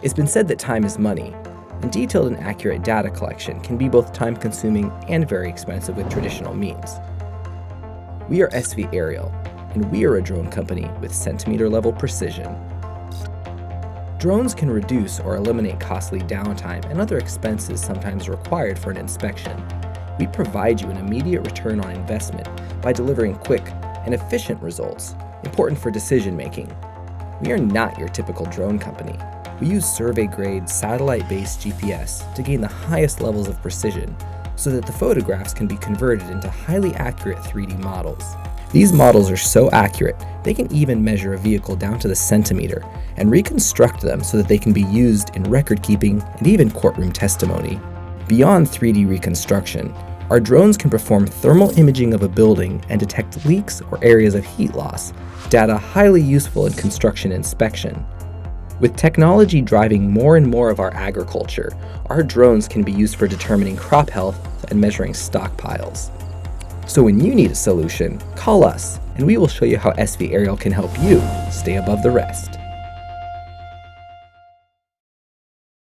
It's been said that time is money, and detailed and accurate data collection can be both time-consuming and very expensive with traditional means. We are SV Aerial, and we are a drone company with centimeter-level precision. Drones can reduce or eliminate costly downtime and other expenses sometimes required for an inspection. We provide you an immediate return on investment by delivering quick and efficient results, important for decision-making. We are not your typical drone company. We use survey-grade, satellite-based GPS to gain the highest levels of precision so that the photographs can be converted into highly accurate 3D models. These models are so accurate, they can even measure a vehicle down to the centimeter and reconstruct them so that they can be used in record-keeping and even courtroom testimony. Beyond 3D reconstruction, our drones can perform thermal imaging of a building and detect leaks or areas of heat loss, data highly useful in construction inspection. With technology driving more and more of our agriculture, our drones can be used for determining crop health and measuring stockpiles. So when you need a solution, call us, and we will show you how SV Aerial can help you stay above the rest.